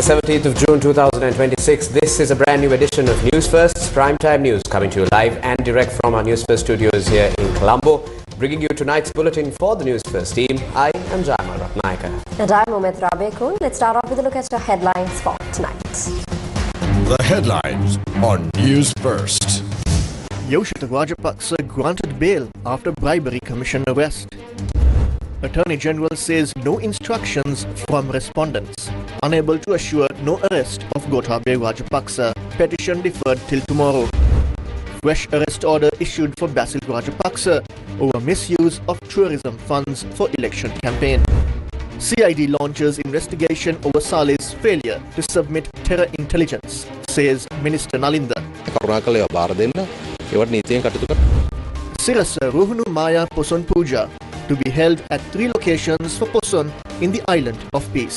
the 17th of June 2026. This is a brand new edition of Newsfirst Primetime News, coming to you live and direct from our Newsfirst studios here in Colombo. Bringing you tonight's bulletin for the Newsfirst team. I am Jaima Ratnayaka. And I'm Umit Rabekun. Let's start off with a look at the headlines for tonight. The headlines on Newsfirst. Rajapaksa granted bail after bribery commission arrest. Attorney General says no instructions from respondents. Unable to assure no arrest of Gotabaya Rajapaksa. Petition deferred till tomorrow. Fresh arrest order issued for Basil Rajapaksa over misuse of tourism funds for election campaign. CID launches investigation over Saleh's failure to submit terror intelligence, says Minister Nalinda. Sirasa Ruhunu Maya Poson Puja to be held at 3 locations for Poson in the Island of Peace.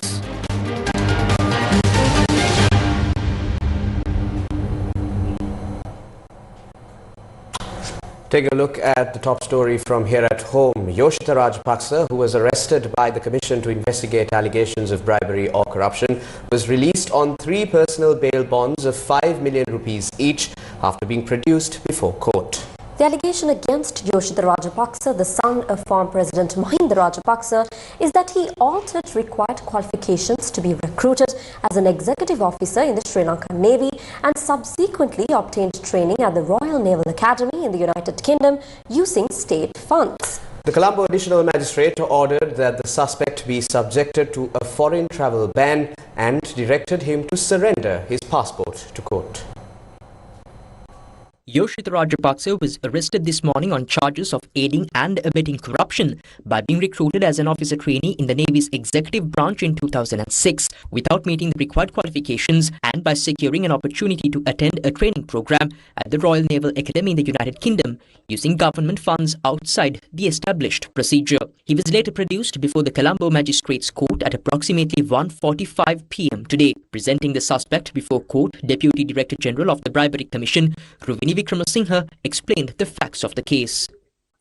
Take a look at the top story from here at home. Yoshita Rajapaksa, who was arrested by the Commission to investigate allegations of bribery or corruption, was released on 3 personal bail bonds of 5 million rupees each after being produced before court. The allegation against Yoshita Rajapaksa, the son of former President Mahinda Rajapaksa, is that he altered required qualifications to be recruited as an executive officer in the Sri Lankan Navy and subsequently obtained training at the Royal Naval Academy in the United Kingdom using state funds. The Colombo Additional Magistrate ordered that the suspect be subjected to a foreign travel ban and directed him to surrender his passport to court. Yoshita Rajapaksa was arrested this morning on charges of aiding and abetting corruption by being recruited as an officer trainee in the Navy's executive branch in 2006 without meeting the required qualifications and by securing an opportunity to attend a training program at the Royal Naval Academy in the United Kingdom using government funds outside the established procedure. He was later produced before the Colombo Magistrates Court at approximately 1:45 p.m. today. Presenting the suspect before court, Deputy Director General of the Bribery Commission, Ruvini Vikramasinghe, explained the facts of the case.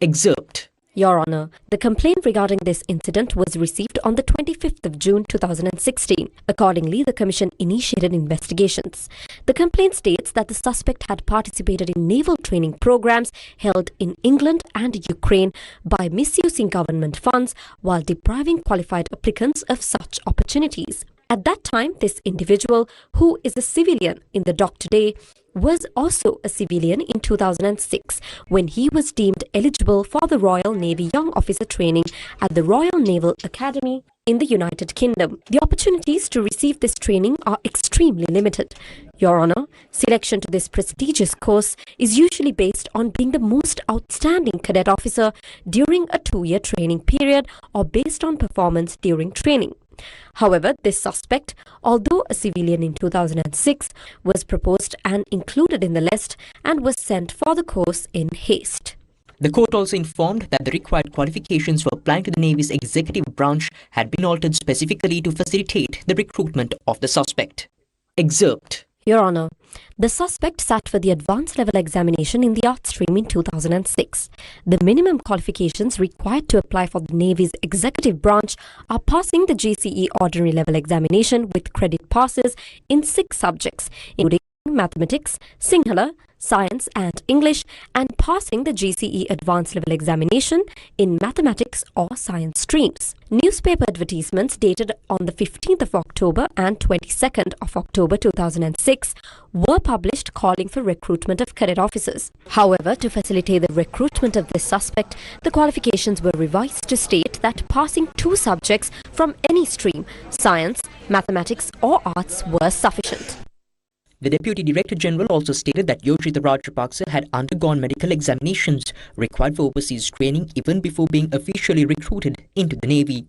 Excerpt. Your Honour, the complaint regarding this incident was received on the 25th of June 2016. Accordingly, the Commission initiated investigations. The complaint states that the suspect had participated in naval training programs held in England and Ukraine by misusing government funds while depriving qualified applicants of such opportunities. At that time, this individual, who is a civilian in the dock today, was also a civilian in 2006 when he was deemed eligible for the Royal Navy Young Officer Training at the Royal Naval Academy in the United Kingdom. The opportunities to receive this training are extremely limited. Your Honour, selection to this prestigious course is usually based on being the most outstanding cadet officer during a 2-year training period or based on performance during training. However, this suspect, although a civilian in 2006, was proposed and included in the list and was sent for the course in haste. The court also informed that the required qualifications for applying to the Navy's executive branch had been altered specifically to facilitate the recruitment of the suspect. Excerpt. Your Honour, the suspect sat for the advanced level examination in the art stream in 2006. The minimum qualifications required to apply for the Navy's executive branch are passing the GCE ordinary level examination with credit passes in 6 subjects, including mathematics, Sinhala, science and English, and passing the GCE advanced level examination in mathematics or science streams. Newspaper advertisements dated on the 15th of October and 22nd of October 2006 were published calling for recruitment of cadet officers. However, to facilitate the recruitment of this suspect, the qualifications were revised to state that passing 2 subjects from any stream, science, mathematics or arts, were sufficient. The Deputy Director General also stated that Yoshita Rajapaksa had undergone medical examinations required for overseas training even before being officially recruited into the Navy.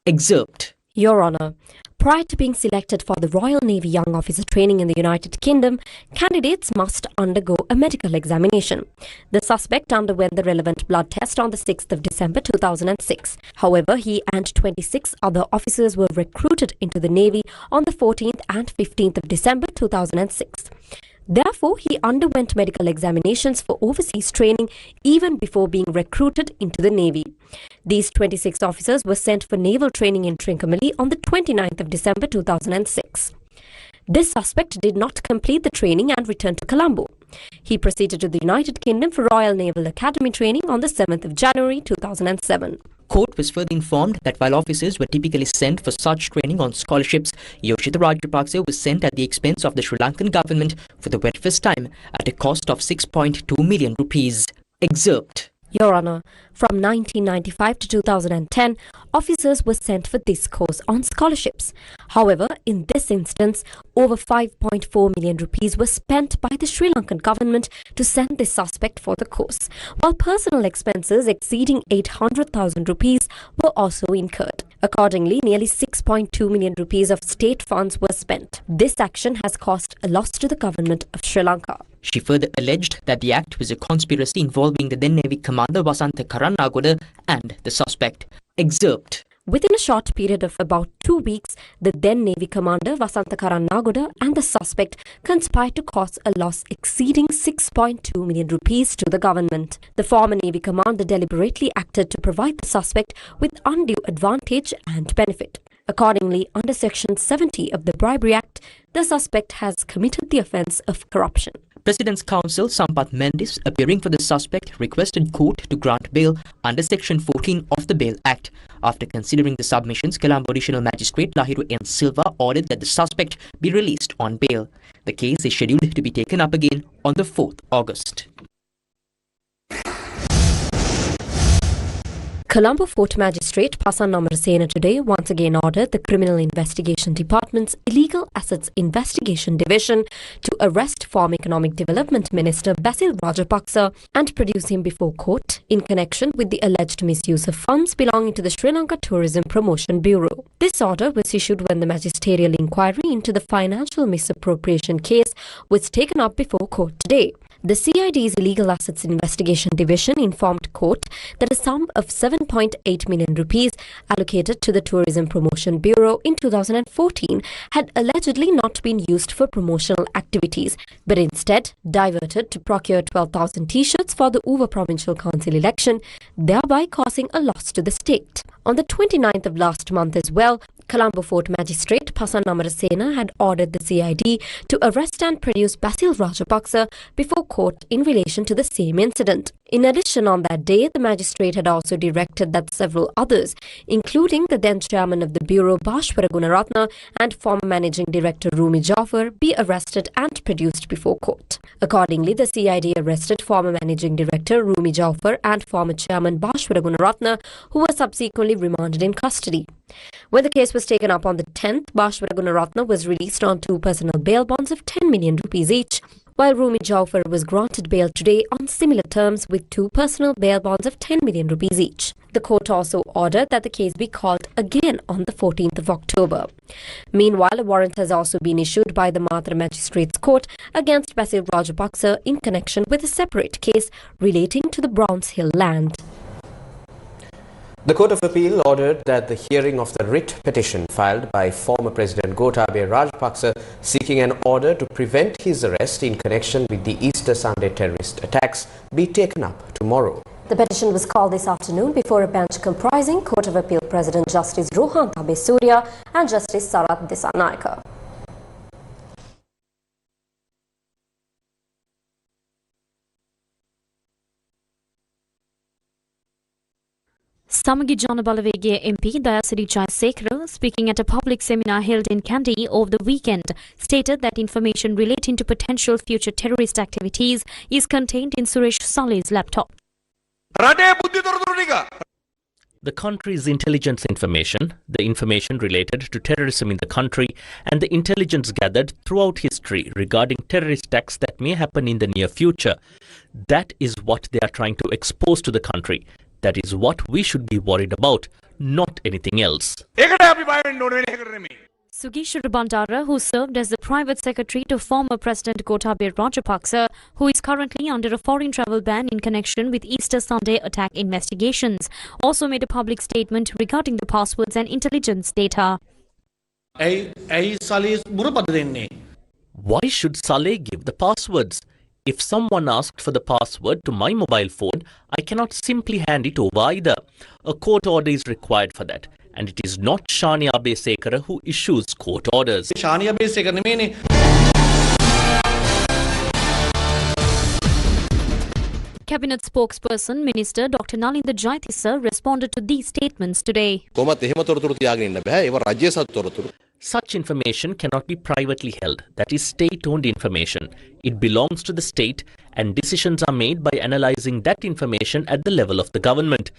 Excerpt. Your Honour, prior to being selected for the Royal Navy Young Officer Training in the United Kingdom, candidates must undergo a medical examination. The suspect underwent the relevant blood test on the 6th of December 2006. However, he and 26 other officers were recruited into the Navy on the 14th and 15th of December 2006. Therefore, he underwent medical examinations for overseas training even before being recruited into the Navy. These 26 officers were sent for naval training in Trincomalee on the 29th of December 2006. This suspect did not complete the training and returned to Colombo. He proceeded to the United Kingdom for Royal Naval Academy training on the 7th of January 2007. Court was further informed that while officers were typically sent for such training on scholarships, Yoshitha Rajapaksa was sent at the expense of the Sri Lankan government for the very first time at a cost of 6.2 million rupees. Excerpt. Your Honour, from 1995 to 2010, officers were sent for this course on scholarships. However, in this instance, over 5.4 million rupees were spent by the Sri Lankan government to send this suspect for the course, while personal expenses exceeding 800,000 rupees were also incurred. Accordingly, nearly 6.2 million rupees of state funds were spent. This action has caused a loss to the government of Sri Lanka. She further alleged that the act was a conspiracy involving the then Navy commander Vasantha Karannagoda and the suspect. Excerpt. Within a short period of about 2 weeks, the then Navy commander Vasantha Karannagoda and the suspect conspired to cause a loss exceeding 6.2 million rupees to the government. The former Navy commander deliberately acted to provide the suspect with undue advantage and benefit. Accordingly, under Section 70 of the Bribery Act, the suspect has committed the offence of corruption. President's counsel Sampath Mendis, appearing for the suspect, requested court to grant bail under Section 14 of the Bail Act. After considering the submissions, Colombo Additional Magistrate Lahiru N. Silva ordered that the suspect be released on bail. The case is scheduled to be taken up again on the 4th August. Colombo Fort Magistrate Poson today once again ordered the Criminal Investigation Department's Illegal Assets Investigation Division to arrest former Economic Development Minister Basil Rajapaksa and produce him before court in connection with the alleged misuse of funds belonging to the Sri Lanka Tourism Promotion Bureau. This order was issued when the magisterial inquiry into the financial misappropriation case was taken up before court today. The CID's Illegal Assets Investigation Division informed court that a sum of 7.8 million rupees allocated to the Tourism Promotion Bureau in 2014 had allegedly not been used for promotional activities, but instead diverted to procure 12,000 t-shirts for the Uva Provincial Council election, thereby causing a loss to the state. On the 29th of last month as well, Colombo Fort Magistrate Poson had ordered the CID to arrest and produce Basil Rajapaksa before court in relation to the same incident. In addition, on that day, the magistrate had also directed that several others, including the then chairman of the Bureau Bhashwara Gunaratna and former managing director Rumi Jaffer, be arrested and produced before court. Accordingly, the CID arrested former managing director Rumi Jaffer and former chairman Bhashwara Gunaratna, who were subsequently remanded in custody. When the case was taken up on the 10th, Bhashwara Gunaratna was released on 2 personal bail bonds of 10 million rupees each, while Rumi Jaffer was granted bail today on similar terms with 2 personal bail bonds of 10 million rupees each. The court also ordered that the case be called again on the 14th of October. Meanwhile, a warrant has also been issued by the Madra Magistrates Court against Basil Rajapaksa in connection with a separate case relating to the Browns Hill land. The Court of Appeal ordered that the hearing of the writ petition filed by former President Gotabaya Rajapaksa seeking an order to prevent his arrest in connection with the Easter Sunday terrorist attacks be taken up tomorrow. The petition was called this afternoon before a bench comprising Court of Appeal President Justice Rohan Tabesurya and Justice Sarat Dissanayaka. Samagi Janabalawege MP Dayasiri Jayasekara, speaking at a public seminar held in Kandy over the weekend, stated that information relating to potential future terrorist activities is contained in Suresh Saleh's laptop. The country's intelligence information, the information related to terrorism in the country, and the intelligence gathered throughout history regarding terrorist attacks that may happen in the near future, that is what they are trying to expose to the country. That is what we should be worried about, not anything else. Sugishwar Bandara, who served as the private secretary to former President Gotabaya Rajapaksa, who is currently under a foreign travel ban in connection with Easter Sunday attack investigations, also made a public statement regarding the passwords and intelligence data. Why should Saleh give the passwords? If someone asked for the password to my mobile phone, I cannot simply hand it over either. A court order is required for that. and it is not Shani Abesekara who issues court orders. Cabinet spokesperson Minister Dr. Nalinda Jayatissa responded to these statements today. Such information cannot be privately held. That is state-owned information. It belongs to the state, and decisions are made by analysing that information at the level of the government.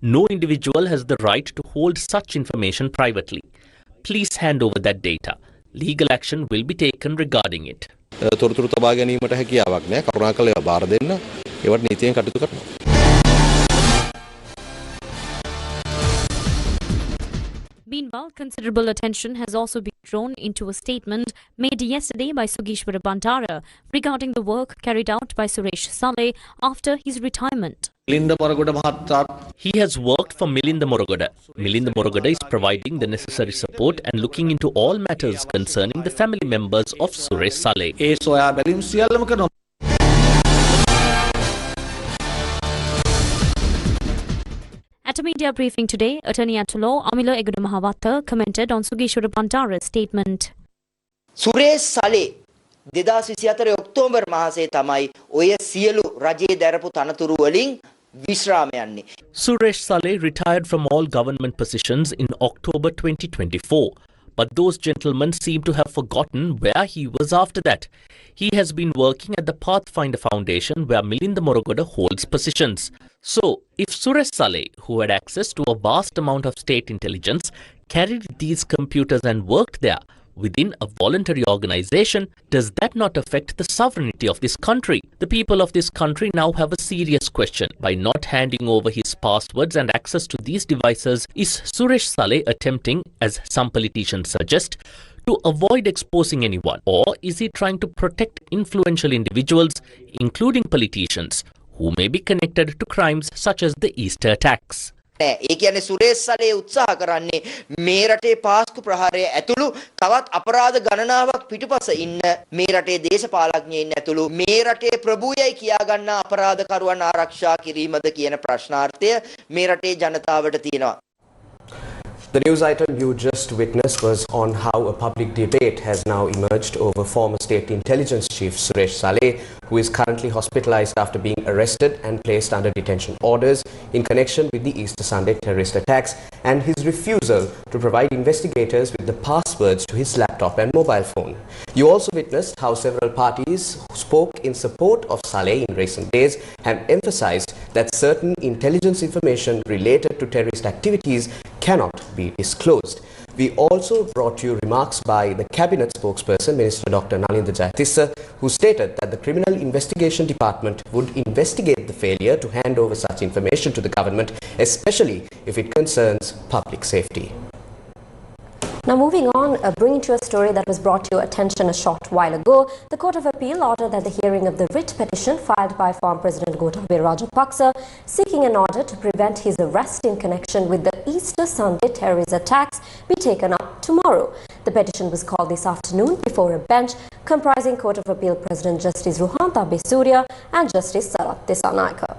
No individual has the right to hold such information privately. Please hand over that data. Legal action will be taken regarding it. Meanwhile, considerable attention has also been drawn into a statement made yesterday by Sugishwara Bandara regarding the work carried out by Suresh Saleh after his retirement. He has worked for Milinda Morogoda. Milinda Morogoda is providing the necessary support and looking into all matters concerning the family members of Suresh Saleh. At a media briefing today, Attorney at Law Amila Eguda Mahawatha commented on Sugishwara Bandara's statement. Suresh Saleh 2024 October මාසයේ තමයි ඔය සියලු රජයේ දරපු තනතුරු වලින් විශ්‍රාම යන්නේ. Suresh Saleh retired from all government positions in October 2024. But those gentlemen seem to have forgotten where he was after that. He has been working at the Pathfinder Foundation where Milinda Morogoda holds positions. So, if Suresh Saleh, who had access to a vast amount of state intelligence, carried these computers and worked there within a voluntary organization, does that not affect the sovereignty of this country? The people of this country now have a serious question. By not handing over his passwords and access to these devices, is Suresh Saleh attempting, as some politicians suggest, to avoid exposing anyone? Or is he trying to protect influential individuals, including politicians, who may be connected to crimes such as the Easter attacks? ඒ කියන්නේ සුරේෂ් සලේ උත්සාහ කරන්නේ මේ රටේ පාස්කු ප්‍රහාරය ඇතුළු තවත් අපරාධ ගණනාවක් පිටුපස ඉන්න මේ රටේ දේශපාලඥයින් ඇතුළු මේ රටේ ප්‍රභූයයි කියා ගන්නා අපරාධකරුවන් ආරක්ෂා කිරීමද කියන ප්‍රශ්නාර්ථය මේ රටේ ජනතාවට තියෙනවා. The news item you just witnessed was on how a public debate has now emerged over former state intelligence chief Suresh Saleh, who is currently hospitalized after being arrested and placed under detention orders in connection with the Easter Sunday terrorist attacks and his refusal to provide investigators with the passwords to his laptop and mobile phone. You also witnessed how several parties who spoke in support of Saleh in recent days have emphasized that certain intelligence information related to terrorist activities cannot be disclosed. We also brought you remarks by the Cabinet spokesperson, Minister Dr. Nalinda Jayatissa, who stated that the Criminal Investigation Department would investigate the failure to hand over such information to the government, especially if it concerns public safety. Now moving on, bringing to a story that was brought to your attention a short while ago, the Court of Appeal ordered that the hearing of the writ petition filed by former President Gotabaya Rajapaksa seeking an order to prevent his arrest in connection with the Easter Sunday terrorist attacks be taken up tomorrow. The petition was called this afternoon before a bench comprising Court of Appeal President Justice Ruhanta Besuria and Justice Sirasa Naika.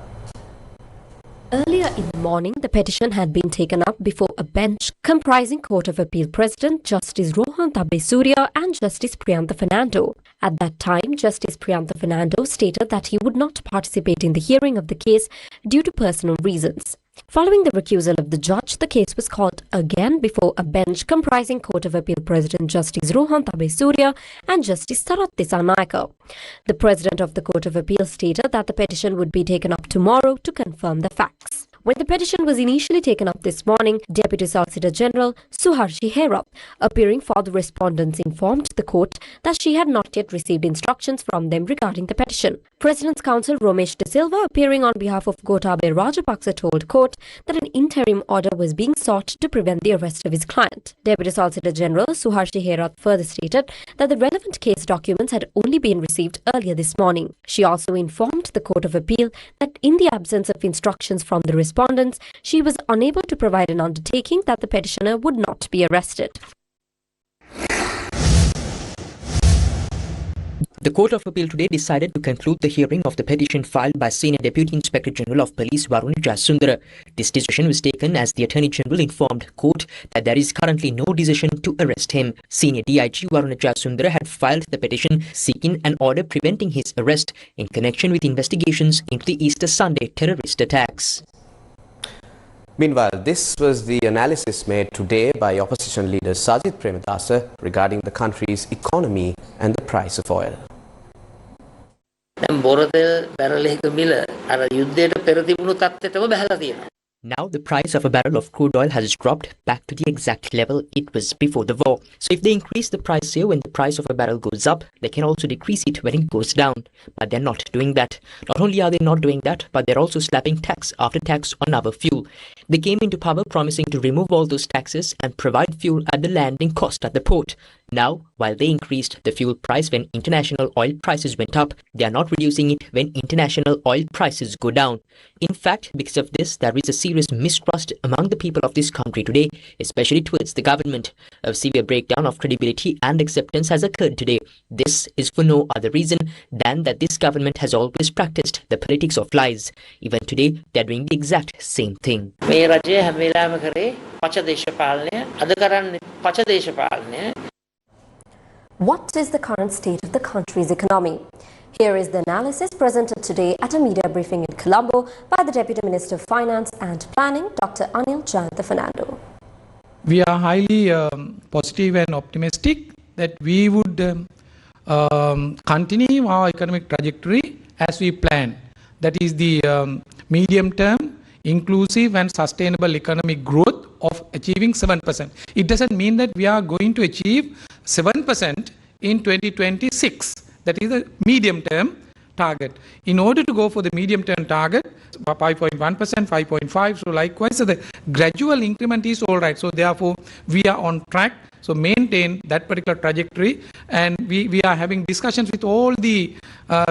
Earlier in the morning, the petition had been taken up before a bench comprising Court of Appeal President Justice Rohanta Besuria and Justice Priyantha Fernando. At that time, Justice Priyantha Fernando stated that he would not participate in the hearing of the case due to personal reasons. Following the recusal of the judge, the case was called again before a bench comprising Court of Appeal President Justice Rohanta Besuria and Justice Sirasa Naika. The President of the Court of Appeal stated that the petition would be taken up tomorrow to confirm the facts. When the petition was initially taken up this morning, Deputy Solicitor General Suharshi Herath, appearing for the respondents, informed the court that she had not yet received instructions from them regarding the petition. President's counsel Romesh De Silva, appearing on behalf of Gotabaya Rajapaksa, told court that an interim order was being sought to prevent the arrest of his client. Deputy Solicitor General Suharshi Herath further stated that the relevant case documents had only been received earlier this morning. She also informed the Court of Appeal that in the absence of instructions from the respondents, she was unable to provide an undertaking that the petitioner would not be arrested. The Court of Appeal today decided to conclude the hearing of the petition filed by Senior Deputy Inspector General of Police Waruna Jayasundara. This decision was taken as the Attorney General informed court that there is currently no decision to arrest him. Senior DIG Waruna Jayasundara had filed the petition seeking an order preventing his arrest in connection with investigations into the Easter Sunday terrorist attacks. Meanwhile, this was the analysis made today by opposition leader Sajith Premadasa regarding the country's economy and the price of oil. Now the price of a barrel of crude oil has dropped back to the exact level it was before the war. So if they increase the price here when the price of a barrel goes up, they can also decrease it when it goes down. But they're not doing that. Not only are they not doing that, but they're also slapping tax after tax on our fuel. They came into power promising to remove all those taxes and provide fuel at the landing cost at the port. Now, while they increased the fuel price when international oil prices went up, they are not reducing it when international oil prices go down. In fact, because of this, there is a serious mistrust among the people of this country today, especially towards the government. A severe breakdown of credibility and acceptance has occurred today. This is for no other reason than that this government has always practiced the politics of lies. Even today, they are doing the exact same thing. What is the current state of the country's economy? Here is the analysis presented today at a media briefing in Colombo by the Deputy Minister of Finance and Planning, Dr. Anil Jayantha Fernando. We are highly positive and optimistic that we would continue our economic trajectory as we planned. That is the medium-term, inclusive and sustainable economic growth of achieving 7%. It doesn't mean that we are going to achieve 7% in 2026. That is a medium-term target. In order to go for the medium-term target, 5.1%, 5.5%, so likewise, so the gradual increment is all right. So therefore, we are on track. So maintain that particular trajectory, and we are having discussions with all the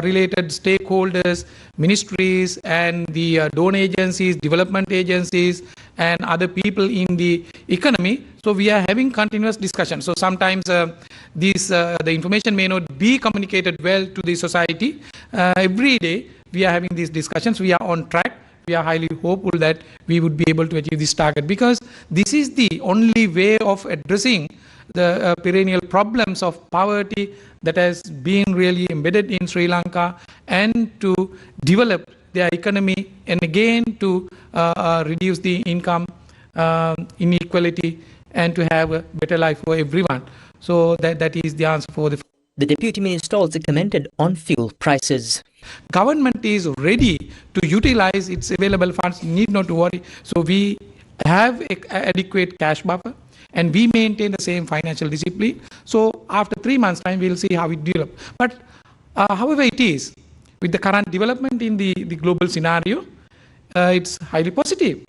related stakeholders, ministries and the donor agencies, development agencies and other people in the economy. So we are having continuous discussions. So sometimes the information may not be communicated well to the society. Every day we are having these discussions. We are on track. We are highly hopeful that we would be able to achieve this target, because this is the only way of addressing the perennial problems of poverty that has been really embedded in Sri Lanka, and to develop their economy and again to reduce the income inequality and to have a better life for everyone. So that is the answer for the... The Deputy Minister also commented on fuel prices. Government is ready to utilize its available funds, need not to worry. So we have adequate cash buffer and we maintain the same financial discipline. So after 3 months' time, we'll see how it develops. But however it is, with the current development in the global scenario, it's highly positive.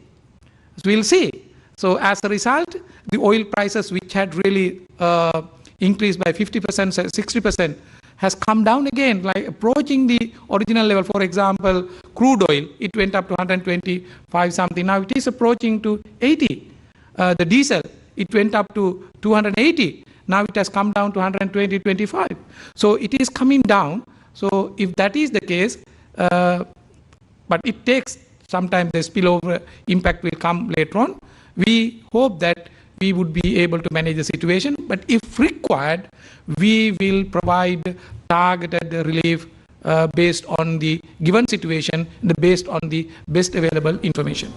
So we'll see. So as a result, the oil prices, which had really increased by 50%, 60%, has come down again, like approaching the original level. For example, crude oil, it went up to 125 something. Now it is approaching to 80. The diesel, it went up to 280. Now it has come down to 120, 25. So it is coming down. So if that is the case, but it takes sometimes the spillover impact will come later on. We hope that we would be able to manage the situation, but if required, we will provide targeted relief based on the given situation, based on the best available information.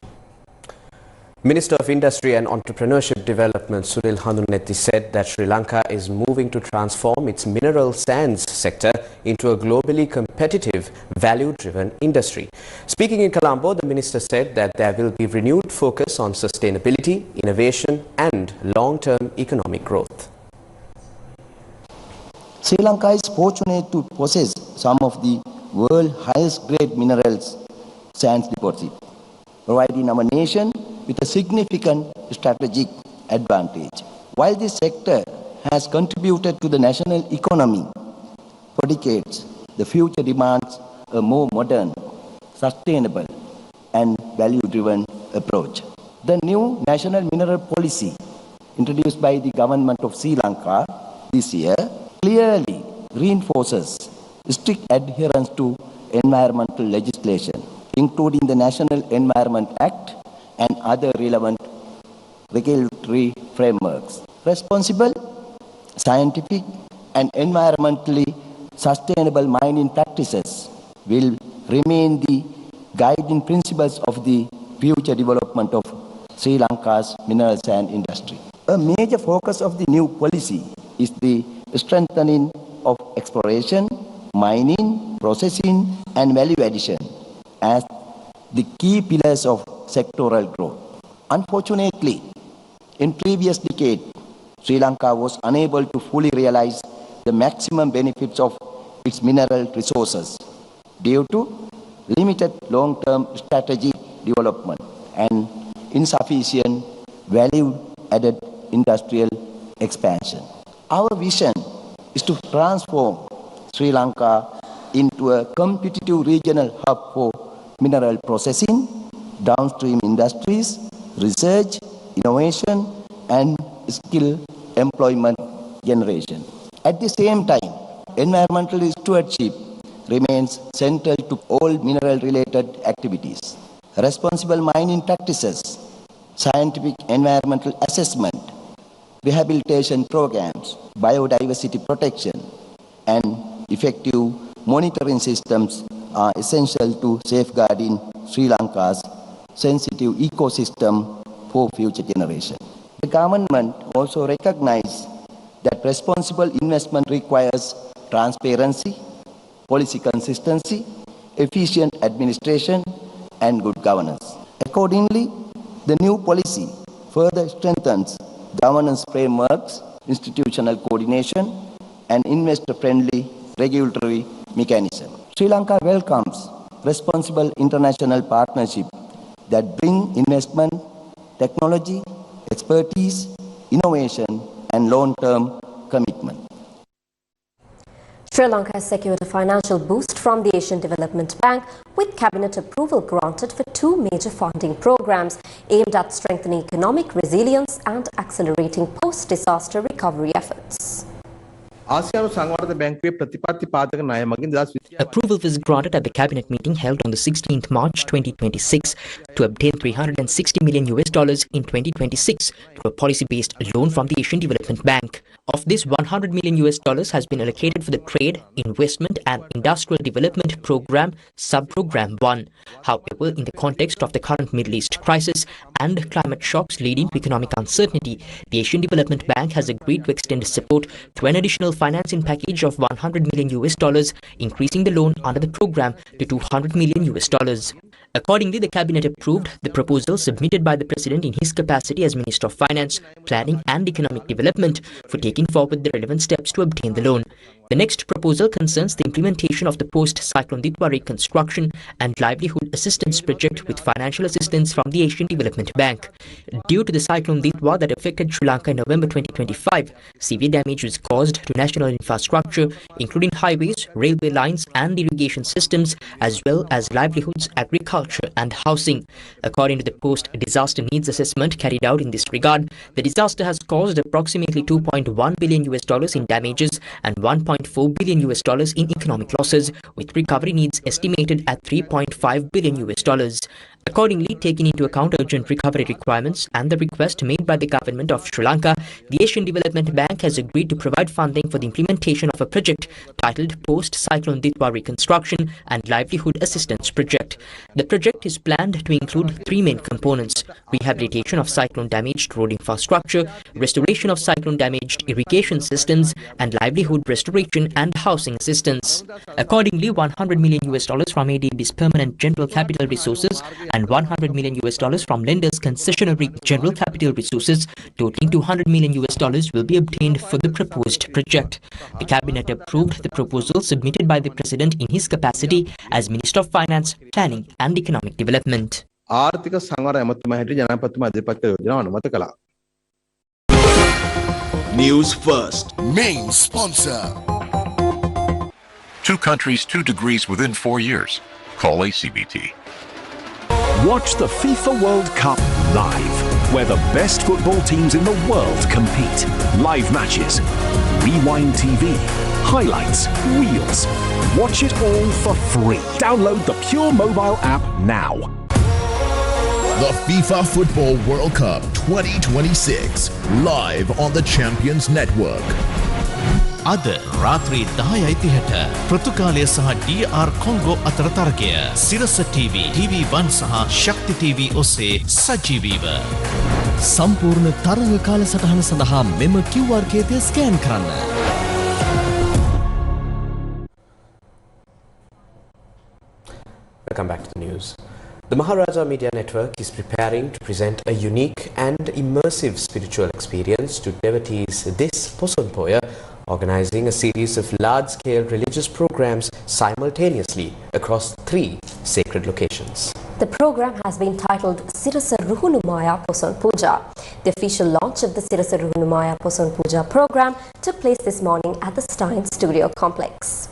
Minister of Industry and Entrepreneurship Development Sunil Handunetti said that Sri Lanka is moving to transform its mineral sands sector into a globally competitive, value-driven industry. Speaking in Colombo, the minister said that there will be renewed focus on sustainability, innovation and long-term economic growth. Sri Lanka is fortunate to possess some of the world's highest grade minerals sands deposits, providing our nation with a significant strategic advantage. While this sector has contributed to the national economy for decades, the future demands a more modern, sustainable and value-driven approach. The new national mineral policy introduced by the government of Sri Lanka this year clearly reinforces strict adherence to environmental legislation, including the National Environment Act and other relevant regulatory frameworks. Responsible, scientific, and environmentally sustainable mining practices will remain the guiding principles of the future development of Sri Lanka's mineral sand industry. A major focus of the new policy is the strengthening of exploration, mining, processing, and value addition as the key pillars of sectoral growth. Unfortunately, in previous decade, Sri Lanka was unable to fully realize the maximum benefits of its mineral resources due to limited long-term strategic development and insufficient value-added industrial expansion. Our vision is to transform Sri Lanka into a competitive regional hub for mineral processing, downstream industries, research, innovation, and skill employment generation. At the same time, environmental stewardship remains central to all mineral-related activities. Responsible mining practices, scientific environmental assessment, rehabilitation programs, biodiversity protection, and effective monitoring systems are essential to safeguarding Sri Lanka's sensitive ecosystem for future generations. The government also recognizes that responsible investment requires transparency, policy consistency, efficient administration, and good governance. Accordingly, the new policy further strengthens governance frameworks, institutional coordination, and investor-friendly regulatory mechanism. Sri Lanka welcomes responsible international partnership that bring investment, technology, expertise, innovation, and long-term commitment. Sri Lanka has secured a financial boost from the Asian Development Bank with cabinet approval granted for two major funding programs aimed at strengthening economic resilience and accelerating post-disaster recovery efforts. Approval was granted at the cabinet meeting held on the 16th March 2026 to obtain $360 million in 2026 through a policy-based loan from the Asian Development Bank. Of this, $100 million has been allocated for the Trade, Investment and Industrial Development Program, Sub-Program 1. However, in the context of the current Middle East crisis and climate shocks leading to economic uncertainty, the Asian Development Bank has agreed to extend support to an additional financing package of $100 million, increasing the loan under the program to $200 million. Accordingly, the cabinet approved the proposal submitted by the President in his capacity as Minister of Finance, Planning and Economic Development for taking forward the relevant steps to obtain the loan. The next proposal concerns the implementation of the post-Cyclone Ditwa reconstruction and livelihood assistance project with financial assistance from the Asian Development Bank. Due to the Cyclone Ditwa that affected Sri Lanka in November 2025, severe damage was caused to national infrastructure, including highways, railway lines and irrigation systems, as well as livelihoods, agriculture and housing. According to the post-disaster needs assessment carried out in this regard, the disaster has caused approximately $2.1 billion in damages and $1.4 billion in economic losses, with recovery needs estimated at $3.5 billion. Accordingly, taking into account urgent recovery requirements and the request made by the government of Sri Lanka, the Asian Development Bank has agreed to provide funding for the implementation of a project titled Post-Cyclone Ditwa Reconstruction and Livelihood Assistance Project. The project is planned to include three main components: rehabilitation of cyclone-damaged road infrastructure, restoration of cyclone-damaged irrigation systems, and livelihood restoration and housing assistance. Accordingly, $100 million from ADB's Permanent General Capital Resources and $100 million from lenders' concessionary general capital resources, totaling $200 million will be obtained for the proposed project. The cabinet approved the proposal submitted by the President in his capacity as Minister of Finance, Planning and Economic Development. News First, main sponsor. 2 countries, 2 degrees within 4 years. Call ACBT. Watch the FIFA World Cup live, where the best football teams in the world compete. Live matches, Rewind TV, highlights, reels. Watch it all for free. Download the Pure mobile app now. The FIFA Football World Cup 2026 live on the Champions Network. අද රාත්‍රී 10:30ට පෘතුගාලය සහ DR Congo අතර තරගය සිරස TV, TV1 සහ ශක්ති TV ඔස්සේ සජීවීව. සම්පූර්ණ තරග කාලසටහන සඳහා මෙම QR කේතය ස්කෑන් කරන්න. Welcome back to the news. The Maharaja Media Network is preparing to present a unique and immersive spiritual experience to devotees this Poson Poya, organizing a series of large-scale religious programs simultaneously across 3 sacred locations. The program has been titled Sirasa Ruhunumaya Poson Puja. The official launch of the Sirasa Ruhunumaya Poson Puja program took place this morning at the Stein Studio Complex.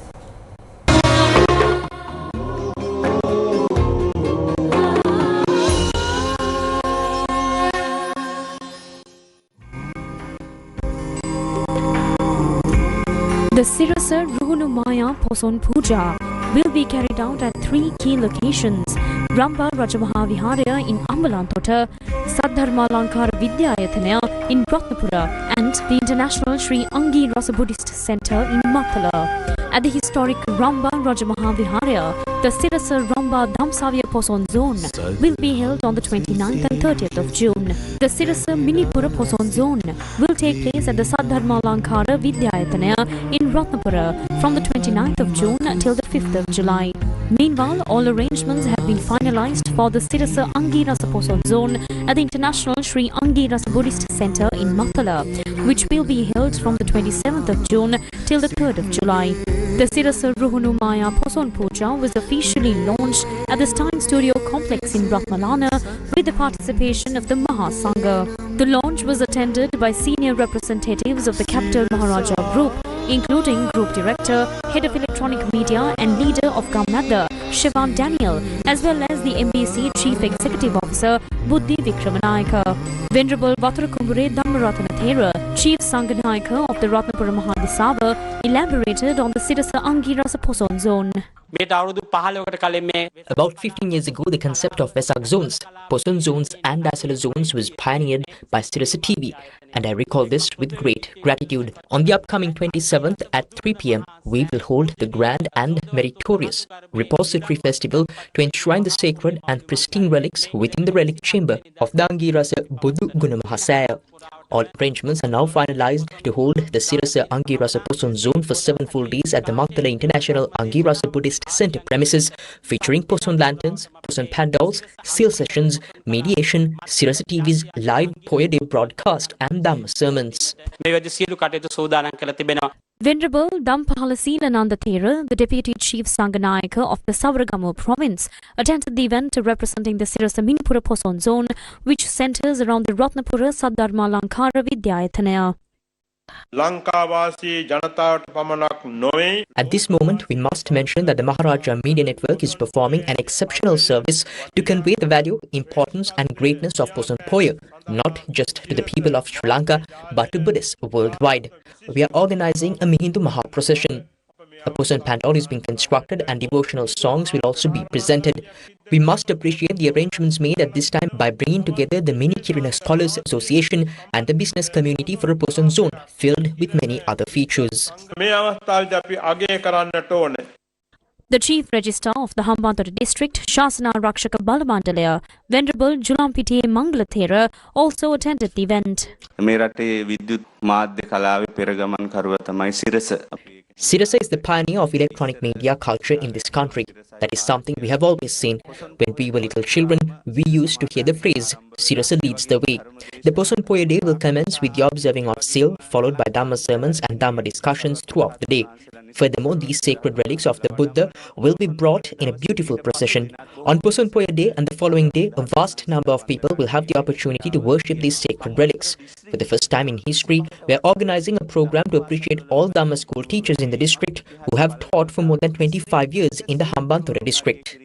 The Sirasa Ruhunumaya Poson Puja will be carried out at 3 key locations: Ramba Rajamaha Viharaya in Ambalantota, Saddharma Lankara Vidyayatana in Ratnapura, and the International Sri Angi Rasa Buddhist Centre in Matala. At the historic Ramba Rajamaha Viharaya, the Sirasa Ramba Damsavya Poson Zone will be held on the 29th and 30th of June. The Sirasa Minipura Poson Zone will take place at the Saddharma Lankara Vidyayatana in Ratnapura from the 29th of June until the 5th of July. Meanwhile, all arrangements have been finalized for the Sirasa Angi Rasa Poson Zone at the International Sri Angi Rasa Buddhist Centre in Matala, which will be held from the 27th of June till the 3rd of July. The Sirasa Ruhunumaya Poson Puja was officially launched at the Stein Studio Complex in Ratmalana with the participation of the Mahasangha. The launch was attended by senior representatives of the Capital Maharaja Group, including Group Director, Head of Electronic Media and Leader of Gamnada, Shivan Daniel, as well as the MBC Chief Executive Officer, Buddhi Vikramanayaka. Venerable Vatarakumbure Dhammaratana Thera, Chief Sanghanayaka of the Ratnapura Mahadisava, elaborated on the Sirasa Angi Rasa Poson Zone. About 15 years ago, the concept of Vesak zones, Poson zones and Asala zones was pioneered by Sirasa TV, and I recall this with great gratitude. On the upcoming 27th at 3 p.m, we will hold the grand and meritorious Repository Festival to enshrine the sacred and pristine relics within the relic chamber of the Angirasa Buddhu Gunamahasaya. All arrangements are now finalized to hold the Sirasa Angirasa Poson Zone for 7 full days at the Magdala International Angirasa Buddhist Centre premises, featuring Poson lanterns, Poson pandals, seal sessions, mediation, Sirasa TV's live Poya Day broadcast and Dhamma sermons. Venerable Dhampala Seelananda Thera, the Deputy Chief Sanghanayaka of the Savaragamu province, attended the event representing the Sirasa Minipura Poson Zone, which centres around the Ratnapura Saddharma Lankara Vidyayatana. At this moment, we must mention that the Maharaja Media Network is performing an exceptional service to convey the value, importance and greatness of Poson Poya, not just to the people of Sri Lanka, but to Buddhists worldwide. We are organizing a Mihindu Mahaprocession. A Poson pandal is being constructed and devotional songs will also be presented. We must appreciate the arrangements made at this time by bringing together the Mini Kiruna Scholars Association and the business community for a Poson zone filled with many other features. The Chief Registrar of the Hambantota District, Shasana Rakshaka Balamandalaya, Venerable Julampiti Mangalathera, also attended the event. Sirasa is the pioneer of electronic media culture in this country. That is something we have always seen. When we were little children, we used to hear the phrase, Sirasa leads the way. The Poson Poya Day will commence with the observing of seal, followed by Dhamma sermons and Dhamma discussions throughout the day. Furthermore, these sacred relics of the Buddha will be brought in a beautiful procession. On Poson Poya Day and the following day, a vast number of people will have the opportunity to worship these sacred relics. For the first time in history, we are organizing a program to appreciate all Dhamma school teachers in the district who have taught for more than 25 years in the Hambantota district.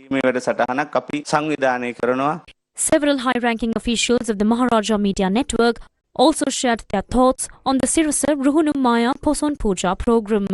Several high-ranking officials of the Maharaja Media Network also shared their thoughts on the Sirasa Ruhunumaya Poson Puja program.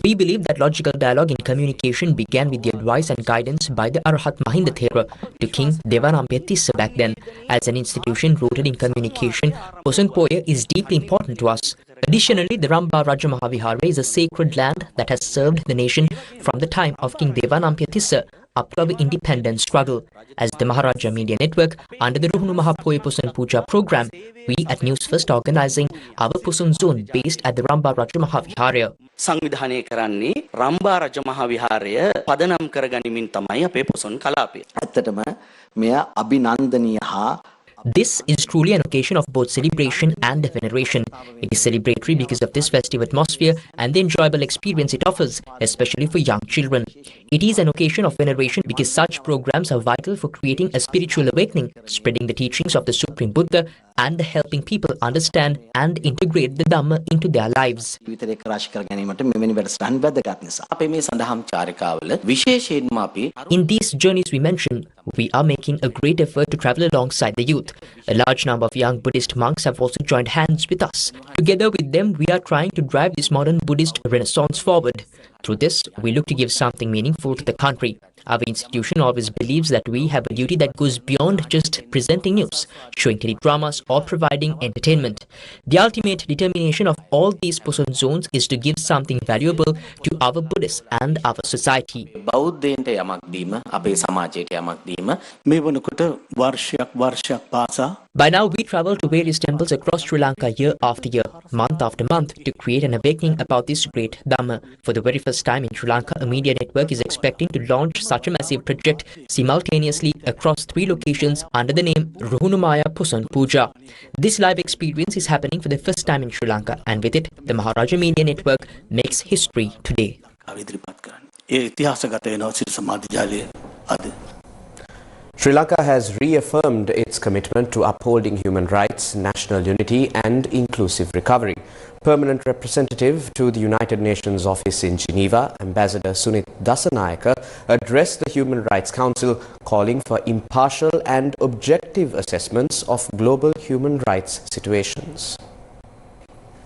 We believe that logical dialogue in communication began with the advice and guidance by the Arhat Mahinda Thera to King Devanampiya Tissa back then. As an institution rooted in communication, Poson Poya is deeply important to us. Additionally, the Ramba Raja Mahavihara is a sacred land that has served the nation from the time of King Devanampiya Tissa up to our independence struggle. As the Maharaja Media Network, under the Ruhunu Mahapoya Poson Puja program, we at Newsfirst are organising our Poson zone based at the Ramba Raja Mahavihara. සංවිධානය කරන්නේ රම්බා රජ මහා විහාරය පදනම් කරගනිමින් තමයි අපේ පොසොන් කලාපය. ඇත්තටම මෙය අභිනන්දනීය හා This is truly an occasion of both celebration and veneration. It is celebratory because of this festive atmosphere and the enjoyable experience it offers, especially for young children. It is an occasion of veneration because such programs are vital for creating a spiritual awakening, spreading the teachings of the Supreme Buddha, and helping people understand and integrate the Dhamma into their lives. In these journeys we mentioned, we are making a great effort to travel alongside the youth. A large number of young Buddhist monks have also joined hands with us. Together with them, we are trying to drive this modern Buddhist renaissance forward. Through this, we look to give something meaningful to the country. Our institution always believes that we have a duty that goes beyond just presenting news, showing teledramas or providing entertainment. The ultimate determination of all these Poson zones is to give something valuable to our Buddhists and our society. By now, we travel to various temples across Sri Lanka year after year, month after month, to create an awakening about this great Dhamma. For the very first time in Sri Lanka, a media network is expecting to launch such a massive project simultaneously across 3 locations under the name Ruhunumaya Poson Puja. This live experience is happening for the first time in Sri Lanka, and with it, the Maharaja Media Network makes history today. Sri Lanka has reaffirmed its commitment to upholding human rights, national unity and inclusive recovery. Permanent representative to the United Nations office in Geneva, Ambassador Sunit Dasanayaka, addressed the Human Rights Council calling for impartial and objective assessments of global human rights situations.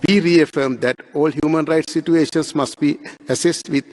We reaffirm that all human rights situations must be assessed with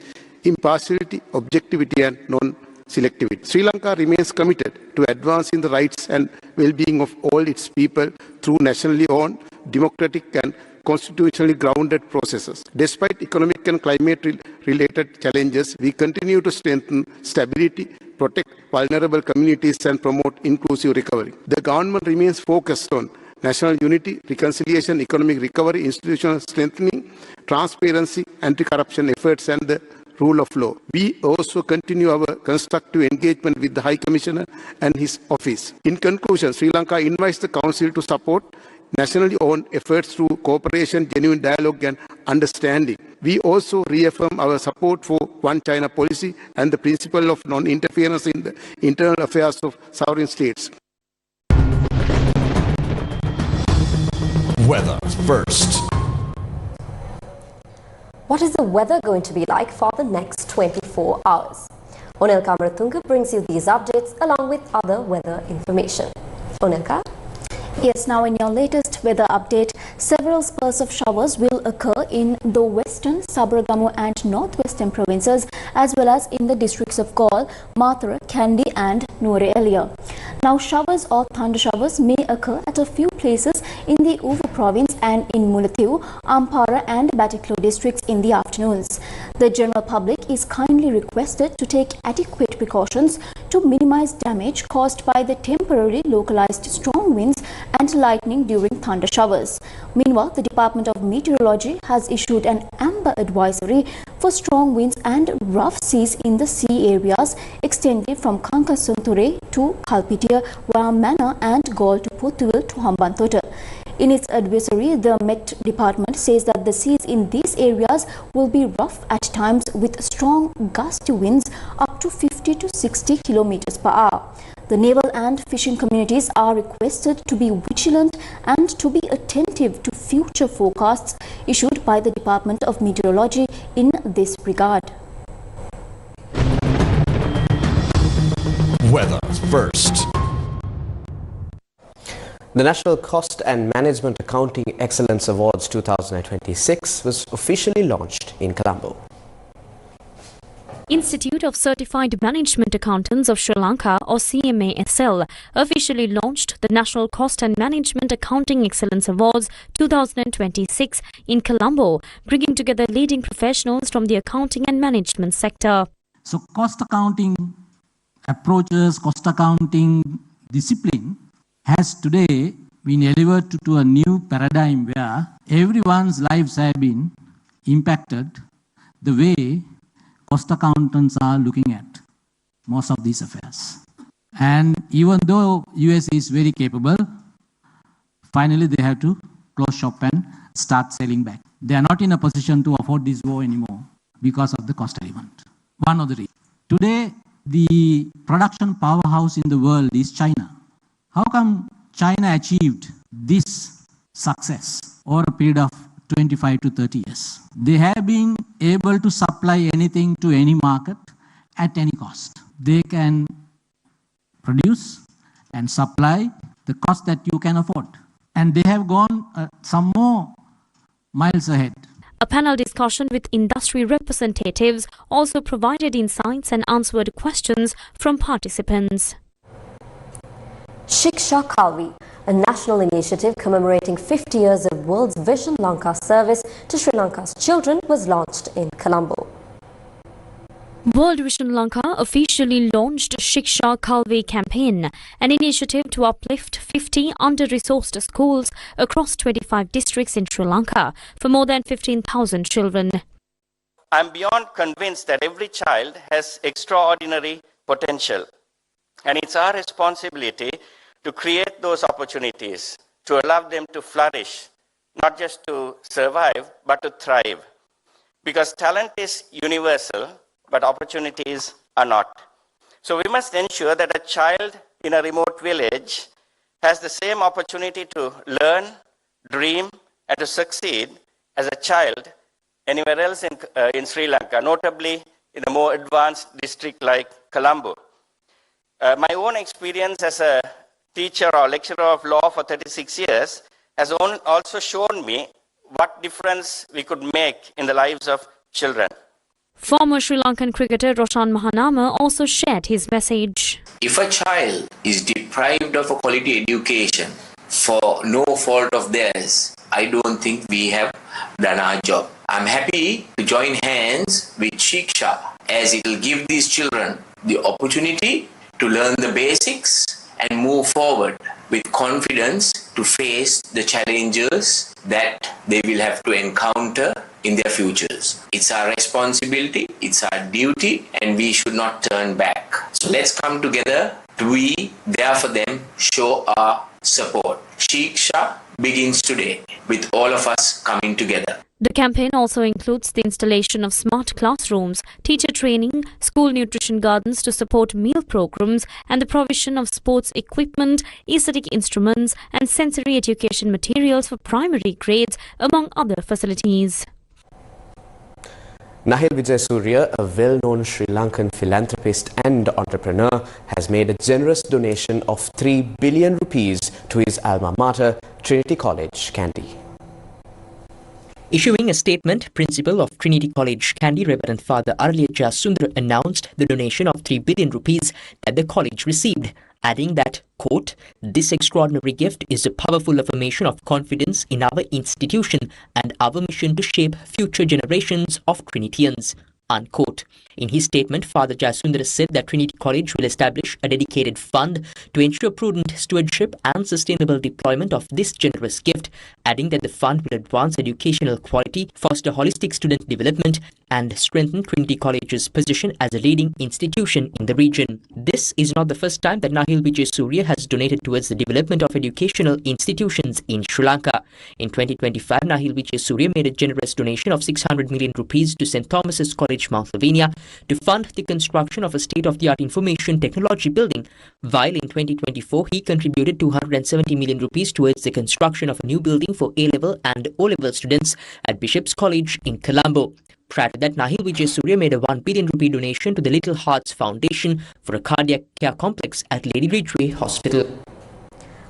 impartiality, objectivity and non-selectivity. Sri Lanka remains committed to advancing the rights and well-being of all its people through nationally owned, democratic and constitutionally grounded processes. Despite economic and climate-related challenges, we continue to strengthen stability, protect vulnerable communities and promote inclusive recovery. The government remains focused on national unity, reconciliation, economic recovery, institutional strengthening, transparency, anti-corruption efforts and the rule of law. We also continue our constructive engagement with the High Commissioner and his office. In conclusion, Sri Lanka invites the Council to support nationally owned efforts through cooperation, genuine dialogue and understanding. We also reaffirm our support for One China policy and the principle of non-interference in the internal affairs of sovereign states. Weather first. What is the weather going to be like for the next 24 hours? Onel Kamaratunga brings you these updates along with other weather information. Onelka? Yes, now in your latest weather update, several spurts of showers will occur in the western, Sabaragamu and northwestern provinces as well as in the districts of Galle, Mathura, Kandy and Nuwara. Now showers or thunder showers may occur at a few places in the Uva province and in Mullaitivu, Ampara and Batticaloa districts in the afternoons. The general public is kindly requested to take adequate precautions to minimize damage caused by the temporary localized strong winds and lightning during thunder showers. Meanwhile, the Department of Meteorology has issued an amber advisory for strong winds and rough seas in the sea areas extending from Kankasunture to Kalpitia, Vayamana and Galle to Pothuwil to Hambantota. In its advisory, the Met Department says that the seas in these areas will be rough at times with strong gusty winds up to 50 to 60 kilometers per hour. The naval and fishing communities are requested to be vigilant and to be attentive to future forecasts issued by the Department of Meteorology in this regard. Weather first. The National Cost and Management Accounting Excellence Awards 2026 was officially launched in Colombo. Institute of Certified Management Accountants of Sri Lanka, or CMASL, officially launched the National Cost and Management Accounting Excellence Awards 2026 in Colombo, bringing together leading professionals from the accounting and management sector. So cost accounting approaches, cost accounting discipline has today been elevated to a new paradigm where everyone's lives have been impacted the way cost accountants are looking at most of these affairs. And even though US is very capable, finally they have to close shop and start selling back. They are not in a position to afford this war anymore because of the cost element. One of the reasons. Today, the production powerhouse in the world is China. How come China achieved this success over a period of 25 to 30 years? They have been able to supply anything to any market at any cost. They can produce and supply the cost that you can afford. And they have gone some more miles ahead. A panel discussion with industry representatives also provided insights and answered questions from participants. Shiksha Kalvi, a national initiative commemorating 50 years of World Vision Lanka service to Sri Lanka's children, was launched in Colombo. World Vision Lanka officially launched Shiksha Kalvi campaign, an initiative to uplift 50 under-resourced schools across 25 districts in Sri Lanka for more than 15,000 children. I'm beyond convinced that every child has extraordinary potential, and it's our responsibility to create those opportunities, to allow them to flourish, not just to survive, but to thrive. Because talent is universal, but opportunities are not. So we must ensure that a child in a remote village has the same opportunity to learn, dream, and to succeed as a child anywhere else in Sri Lanka, notably in a more advanced district like Colombo. My own experience as a teacher or lecturer of law for 36 years has also shown me what difference we could make in the lives of children. Former Sri Lankan cricketer Roshan Mahanama also shared his message. If a child is deprived of a quality education for no fault of theirs, I don't think we have done our job. I'm happy to join hands with Shiksha, as it will give these children the opportunity to learn the basics and move forward with confidence to face the challenges that they will have to encounter in their futures. It's our responsibility, it's our duty, and we should not turn back. So let's come together to be there for them, show our support. Shiksha begins today with all of us coming together. The campaign also includes the installation of smart classrooms, teacher training, school nutrition gardens to support meal programs, and the provision of sports equipment, aesthetic instruments, and sensory education materials for primary grades, among other facilities. Nahil Vijayasuriya, a well-known Sri Lankan philanthropist and entrepreneur, has made a generous donation of 3 billion rupees to his alma mater, Trinity College, Kandy. Issuing a statement, Principal of Trinity College, Kandy, Reverend Father Arliya Jasundra, announced the donation of 3 billion rupees that the college received, adding that, quote, "This extraordinary gift is a powerful affirmation of confidence in our institution and our mission to shape future generations of Trinitians," unquote. In his statement, Father Jasundra said that Trinity College will establish a dedicated fund to ensure prudent stewardship and sustainable deployment of this generous gift, adding that the fund will advance educational quality, foster holistic student development, and strengthen Trinity College's position as a leading institution in the region. This is not the first time that Nahil Vijayasuriya has donated towards the development of educational institutions in Sri Lanka. In 2025, Nahil Vijayasuriya made a generous donation of 600 million rupees to St. Thomas's College, Mount Lavinia, to fund the construction of a state-of-the-art information technology building, while in 2024 he contributed 270 million rupees towards the construction of a new building for A-level and O-level students at Bishop's College in Colombo. Prior to that, Nahil Vijayasuriya made a 1 billion rupee donation to the Little Hearts Foundation for a cardiac care complex at Lady Ridgeway Hospital.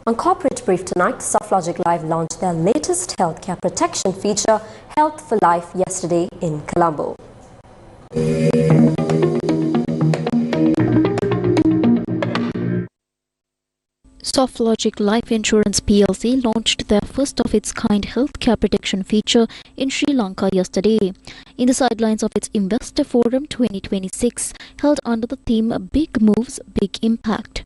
On Corporate Brief tonight, SoftLogic Live launched their latest healthcare protection feature, Health for Life, yesterday in Colombo. SoftLogic Life Insurance PLC launched their first-of-its-kind healthcare protection feature in Sri Lanka yesterday, in the sidelines of its Investor Forum 2026, held under the theme Big Moves, Big Impact.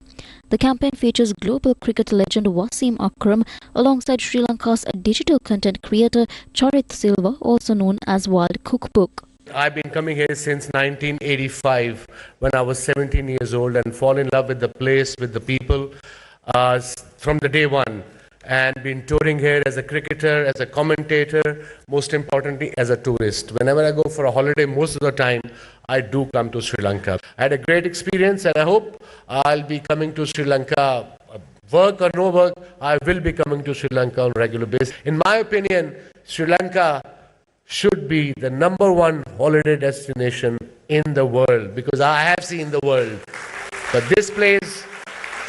The campaign features global cricket legend Wasim Akram alongside Sri Lanka's digital content creator Charit Silva, also known as Wild Cookbook. I've been coming here since 1985 when I was 17 years old and fall in love with the place, with the people from the day one, and been touring here as a cricketer, as a commentator, most importantly as a tourist. Whenever I go for a holiday, most of the time I do come to Sri Lanka. I had a great experience and I hope I'll be coming to Sri Lanka, work or no work, I will be coming to Sri Lanka on a regular basis. In my opinion, Sri Lanka should be the #1 holiday destination in the world, because I have seen the world, but this place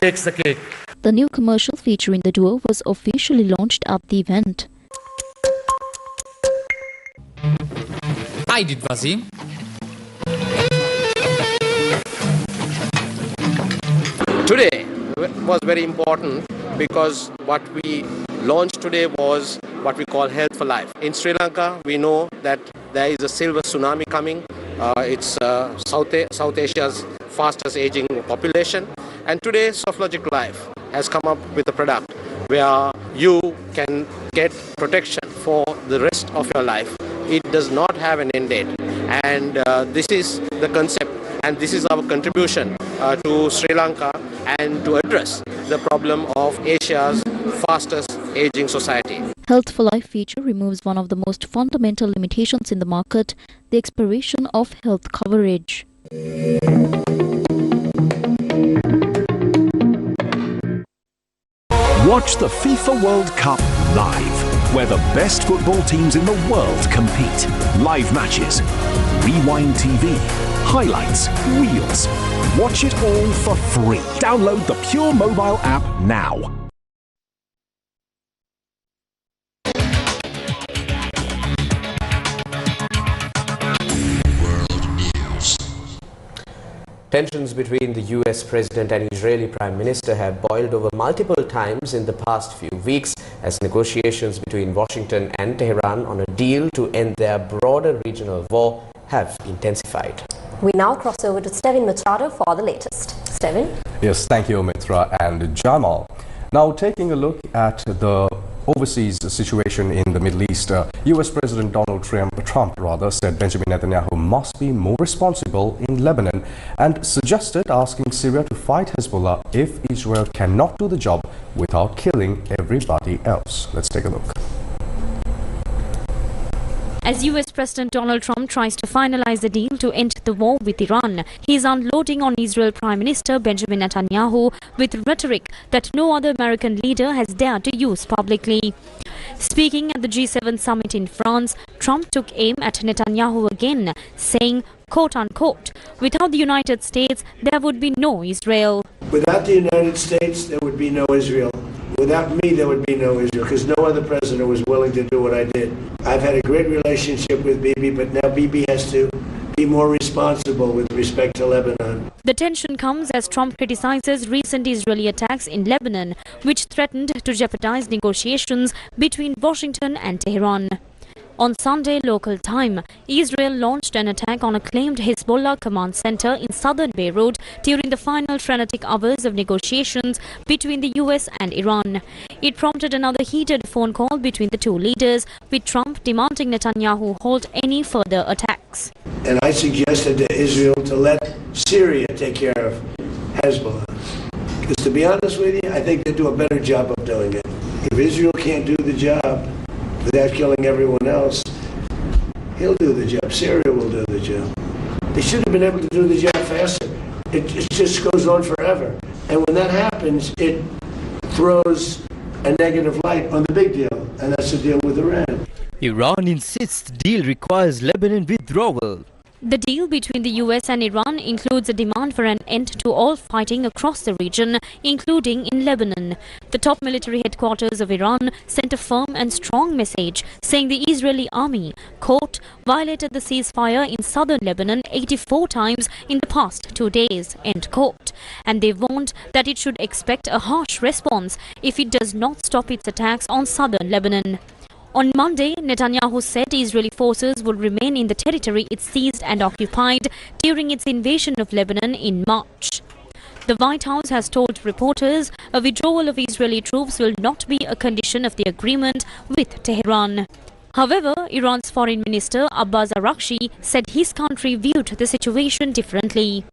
takes the cake. The new commercial featuring the duo was officially launched at the event. I did, Wasim. Today was very important because what we launched today was what we call Health for Life. In Sri Lanka, we know that there is a silver tsunami coming. It's South Asia's fastest aging population. And today, SoftLogic Life has come up with a product where you can get protection for the rest of your life. It does not have an end date. And this is the concept, and this is our contribution to Sri Lanka and to address the problem of Asia's fastest aging society. Health for Life feature removes one of the most fundamental limitations in the market, the expiration of health coverage. Watch the FIFA World Cup live, where the best football teams in the world compete. Live matches, Rewind TV, highlights, reels. Watch it all for free. Download the Pure mobile app now. Tensions between the US President and Israeli Prime Minister have boiled over multiple times in the past few weeks as negotiations between Washington and Tehran on a deal to end their broader regional war have intensified. We now cross over to Stevin Machado for the latest. Stevin? Yes, thank you, Mitra and Jamal. Now, taking a look at the overseas situation in the Middle East, US President Donald Trump said Benjamin Netanyahu must be more responsible in Lebanon and suggested asking Syria to fight Hezbollah if Israel cannot do the job without killing everybody else. Let's take a look. As US President Donald Trump tries to finalize the deal to end the war with Iran, he is unloading on Israel Prime Minister Benjamin Netanyahu with rhetoric that no other American leader has dared to use publicly. Speaking at the G7 summit in France, Trump took aim at Netanyahu again, saying, quote-unquote, without the United States, there would be no Israel. Without the United States, there would be no Israel. Without me, there would be no Israel, because no other president was willing to do what I did. I've had a great relationship with Bibi, but now Bibi has to be more responsible with respect to Lebanon. The tension comes as Trump criticizes recent Israeli attacks in Lebanon, which threatened to jeopardize negotiations between Washington and Tehran. On Sunday local time, Israel launched an attack on a claimed Hezbollah command center in southern Beirut during the final frenetic hours of negotiations between the US and Iran. It prompted another heated phone call between the two leaders, with Trump demanding Netanyahu halt any further attacks. And I suggested to Israel to let Syria take care of Hezbollah. Because to be honest with you, I think they do a better job of doing it. If Israel can't do the job without killing everyone else, he'll do the job. Syria will do the job. They should have been able to do the job faster. It just goes on forever. And when that happens, it throws a negative light on the big deal, and that's the deal with Iran. Iran insists deal requires Lebanon withdrawal. The deal between the US and Iran includes a demand for an end to all fighting across the region, including in Lebanon. The top military headquarters of Iran sent a firm and strong message saying the Israeli army, quote, violated the ceasefire in southern Lebanon 84 times in the past 2 days, end quote. And they warned that it should expect a harsh response if it does not stop its attacks on southern Lebanon. On Monday, Netanyahu said Israeli forces will remain in the territory it seized and occupied during its invasion of Lebanon in March. The White House has told reporters a withdrawal of Israeli troops will not be a condition of the agreement with Tehran. However, Iran's Foreign Minister Abbas Araghchi said his country viewed the situation differently.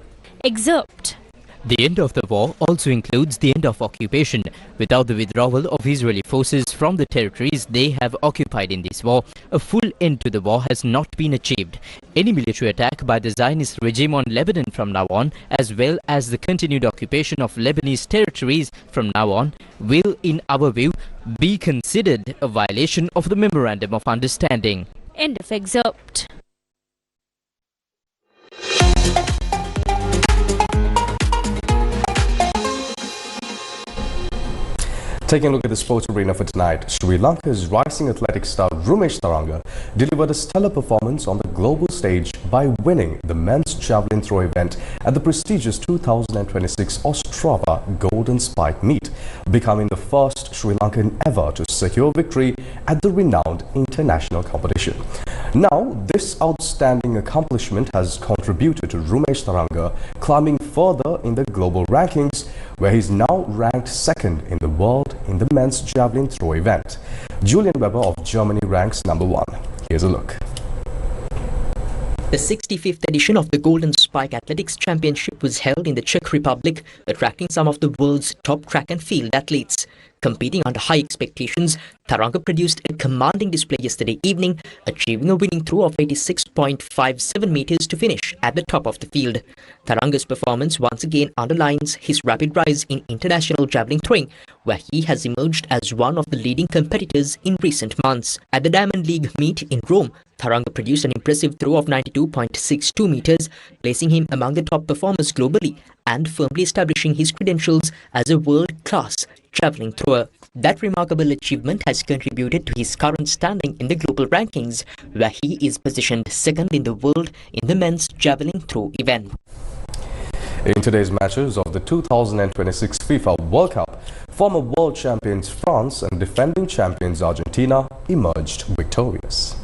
Excerpt. The end of the war also includes the end of occupation. Without the withdrawal of Israeli forces from the territories they have occupied in this war, a full end to the war has not been achieved. Any military attack by the Zionist regime on Lebanon from now on, as well as the continued occupation of Lebanese territories from now on, will, in our view, be considered a violation of the Memorandum of Understanding. End of excerpt. Taking a look at the sports arena for tonight, Sri Lanka's rising athletics star Rumesh Tharanga delivered a stellar performance on the global stage by winning the men's javelin throw event at the prestigious 2026 Ostrava Golden Spike Meet, becoming the first Sri Lankan ever to secure victory at the renowned international competition. Now, this outstanding accomplishment has contributed to Rumesh Tharanga climbing further in the global rankings, where he is now ranked second in the world in the men's javelin throw event. Julian Weber of Germany ranks number 1. Here's a look. The 65th edition of the Golden Spike Athletics Championship was held in the Czech Republic, attracting some of the world's top track and field athletes. Competing under high expectations, Tharanga produced a commanding display yesterday evening, achieving a winning throw of 86.57 meters to finish at the top of the field. Tharanga's performance once again underlines his rapid rise in international javelin throwing, where he has emerged as one of the leading competitors in recent months. At the Diamond League meet in Rome, Tharanga produced an impressive throw of 92.62 meters, placing him among the top performers globally and firmly establishing his credentials as a world-class javelin thrower. That remarkable achievement has contributed to his current standing in the global rankings, where he is positioned second in the world in the men's javelin throw event. In today's matches of the 2026 FIFA World Cup, former world champions France and defending champions Argentina emerged victorious.